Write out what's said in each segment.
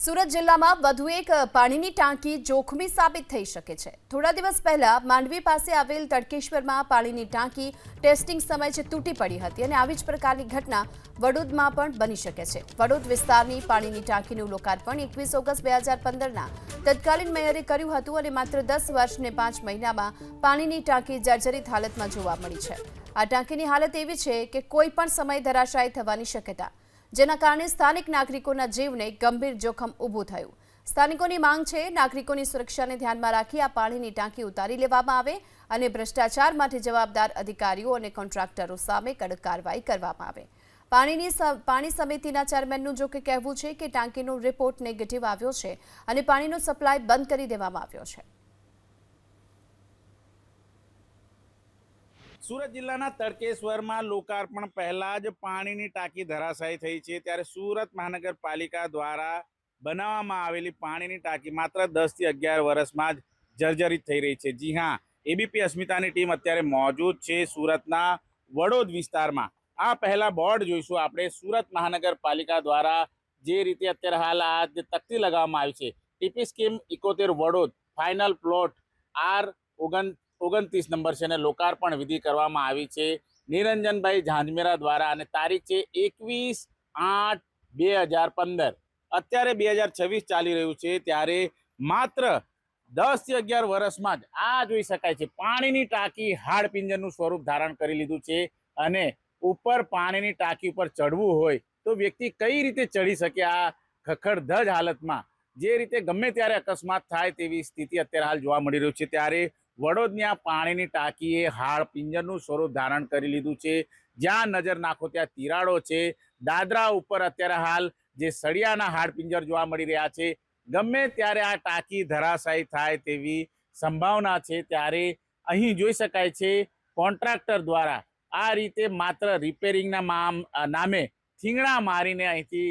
સુરત જિલ્લામાં વધુ એક પાણીની ટાંકી જોખમી સાબિત થઈ શકે છે। થોડા દિવસ પહેલા માંડવી પાસે આવેલ તડકેશ્વરમાં પાણીની ટાંકી ટેસ્ટિંગ સમયે તૂટી પડી હતી અને આવી જ પ્રકારની ઘટના વડોદમાં પણ બની શકે છે। વડોદ વિસ્તારની પાણીની ટાંકીનું લોકાર્પણ 21 ઓગસ્ટ 2015ના તત્કાલીન મેયરે કર્યું હતું અને માત્ર 10 વર્ષ ને 5 મહિનામાં પાણીની ટાંકી જર્જરિત હાલતમાં જોવા મળી છે। આ ટાંકીની હાલત એવી છે કે કોઈ પણ સમયે ધરાશાયી થવાની શક્યતા, જેના કારણે સ્થાનિક નાગરિકોના જીવને ગંભીર જોખમ ઊભું થયું। સ્થાનિકોની માંગ છે નાગરિકોની સુરક્ષાને ધ્યાનમાં રાખી આ પાણીની ટાંકી ઉતારી લેવામાં આવે અને ભ્રષ્ટાચાર માટે જવાબદાર અધિકારીઓ અને કોન્ટ્રાક્ટરો સામે કડક કાર્યવાહી કરવામાં આવે। પાણી સમિતિના ચેરમેનનું જો કે કહેવું છે કે ટાંકીનો રિપોર્ટ નેગેટિવ આવ્યો છે અને પાણીનો સપ્લાય બંધ કરી દેવામાં આવ્યો છે। સુરત જિલ્લાના તડકેશ્વરમાં લોકાર્પણ પહેલા જ પાણીની ટાંકી ધરાશાયી થઈ છે, ત્યારે સુરત મહાનગરપાલિકા દ્વારા બનાવવામાં આવેલી પાણીની ટાંકી માત્ર 10 થી 11 વર્ષમાં જ જર્જરિત થઈ રહી છે। જી હા, એબીપી અસ્મિતાની ટીમ અત્યારે મોજૂદ છે સુરતના વડોદ વિસ્તારમાં। આ પહેલા બોર્ડ જોઈશું આપણે સુરત મહાનગરપાલિકા દ્વારા જે રીતે અત્યારે હાલ આ જે તકતી લગાવવામાં આવી છે, ટીપી સ્કીમ 71 વડોદ ફાઇનલ પ્લોટ R29 નંબર છે અને લોકાર્પણ વિધિ કરવામાં આવી છે નિરંજનભાઈ ઝાંઝમેરા દ્વારા અને તારીખ છે 21/8/2015। અત્યારે 2026 ચાલી રહ્યું છે, ત્યારે માત્ર 10 થી 11 વર્ષમાં જ આ જોઈ શકાય છે પાણીની ટાંકી હાડપિંજરનું સ્વરૂપ ધારણ કરી લીધું છે અને ઉપર પાણીની ટાંકી ઉપર ચડવું હોય તો વ્યક્તિ કઈ રીતે ચડી શકે? આ ખખડધજ હાલતમાં જે રીતે ગમે ત્યારે અકસ્માત થાય તેવી સ્થિતિ અત્યારે હાલ જોવા મળી રહ્યું છે, ત્યારે વડોદની આ પાણીની ટાંકીએ હાડપિંજરનું સ્વરૂપ ધારણ કરી લીધું છે। જ્યાં નજર નાખો ત્યાં તિરાડો છે। દાદરા ઉપર અત્યારે હાલ જે સળિયાના હાડપિંજર જોવા મળી રહ્યા છે। ગમે ત્યારે આ ટાંકી ધરાશાયી થાય તેવી સંભાવના છે, ત્યારે અહીં જોઈ શકાય છે કોન્ટ્રાક્ટર દ્વારા આ રીતે માત્ર રિપેરિંગના નામે થીંગણા મારીને અહીંથી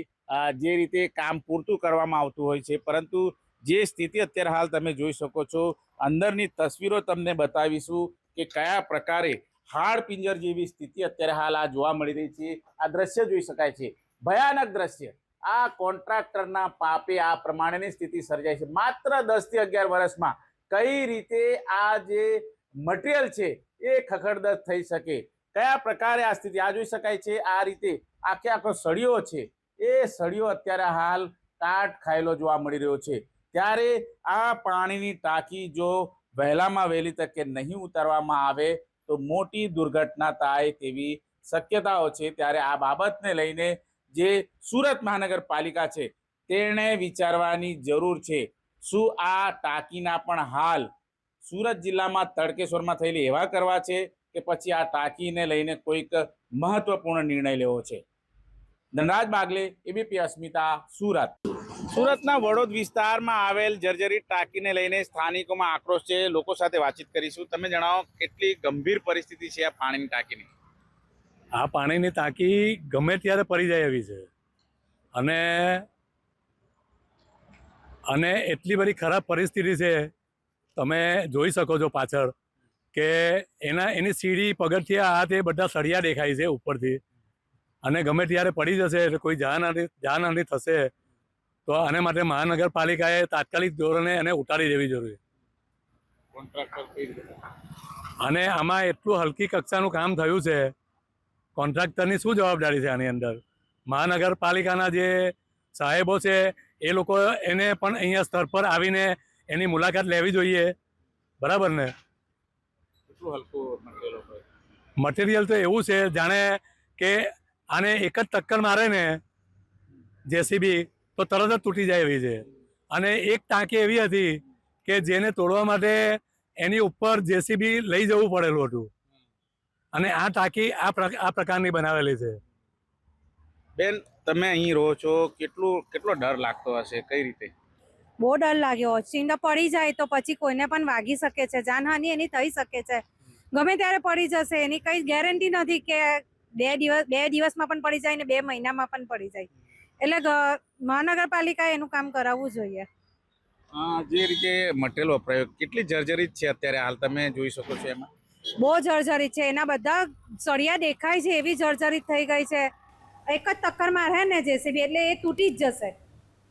જે રીતે કામ પૂરતું કરવામાં આવતું હોય છે, પરંતુ જે સ્થિતિ અત્યારે હાલ તમે જોઈ શકો છો, અંદરની તસવીરો તમને બતાવીશું કે કયા પ્રકારે હાડપિંજર જેવી સ્થિતિ અત્યારે હાલ આ જોવા મળી રહી છે। આ દ્રશ્ય જોઈ શકાય છે, ભયાનક દ્રશ્ય। આ કોન્ટ્રાક્ટરના પાપે આ પ્રમાણેની સ્થિતિ સર્જાય છે। માત્ર 10 થી 11 વર્ષમાં કઈ રીતે આ જે મટીરિયલ છે એ ખખડધજ થઈ શકે, કયા પ્રકારે આ સ્થિતિ આ જોઈ શકાય છે। આ રીતે આખો સળિયો છે, એ સળિયો અત્યારે હાલ કાટ ખાયેલો જોવા મળી રહ્યો છે। ત્યારે આ પાણીની ટાંકી જો વહેલામાં વહેલી તકે નહીં ઉતારવામાં આવે તો મોટી દુર્ઘટના થાય તેવી શક્યતાઓ છે। ત્યારે આ બાબતને લઈને જે સુરત મહાનગરપાલિકા છે તેણે વિચારવાની જરૂર છે। શું આ ટાંકીના પણ હાલ સુરત જિલ્લામાં તડકેશ્વરમાં થયેલી એવા કરવા છે કે પછી આ ટાંકીને લઈને કોઈક મહત્વપૂર્ણ નિર્ણય લેવો છે? ધનરાજ બાગલે, એબીપી અસ્મિતા, સુરત। સુરતના વડોદ વિસ્તારમાં આવેલ જર્જરિત ટાંકીને લઈને સ્થાનિકોમાં આક્રોશ છે। લોકો સાથે વાતચીત કરીશું। તમે જણાવો, કેટલી ગંભીર પરિસ્થિતિ છે આ પાણીની ટાંકીની? આ પાણીની ટાંકી ગમે ત્યારે પડી જાય એવી છે અને એટલી બધી ખરાબ પરિસ્થિતિ છે, તમે જોઈ શકો છો પાછળ કે એની સીડી પગથિયા આ તે બધા સળિયા દેખાય છે ઉપરથી, અને ગમે ત્યારે પડી જશે એટલે કોઈ જાનહાનિ થશે તો આને માટે મહાનગરપાલિકાએ તાત્કાલિક ધોરણે એને ઉતારી દેવી જોઈએ। અને આમાં એટલું હલકી કક્ષાનું કામ થયું છે, કોન્ટ્રાક્ટરની શું જવાબદારી છે આની અંદર? મહાનગરપાલિકાના જે સાહેબો છે એ લોકો એને પણ અહીંયા સ્તર પર આવીને એની મુલાકાત લેવી જોઈએ, બરાબર ને? મટીરિયલ તો એવું છે જાણે કે આને એક જ ટક્કર મારે ને જેસીબી તો તરત જ તૂટી જાય એવી છે। અને એક ટાંકી એવી હતી કે જેને તોડવા માટે એની ઉપર જેસીબી લઈ જવું પડેલું હતું, અને આ ટાંકી આ પ્રકારની બનાવેલી છે। બેન, તમે અહીં રહો છો, કેટલો ડર લાગતો હશે? કઈ રીતે? બહુ ડર લાગ્યો। ઓચિંતો પડી જાય તો પછી કોઈને પણ વાગી શકે છે, જાનહાનિ એની થઈ શકે છે। ગમે ત્યારે પડી જશે, એની કઈ ગેરંટી નથી કે 2 દિવસમાં પણ પડી જાય ને 2 મહિનામાં પણ પડી જાય। એટલે મહાનગરપાલિકાએ એનું કામ કરાવવું જોઈએ। જે રીતે મટીરિયલ વપરાયો, કેટલી જર્જરિત છે અત્યારે હાલ તમે જોઈ શકો છો? એમાં બહુ જર્જરિત છે, એના બધા સળિયા દેખાય છે એવી જર્જરિત થઈ ગઈ છે। એક જ ટક્કર મારે ને જેસીબી એટલે એ તૂટી જ જશે।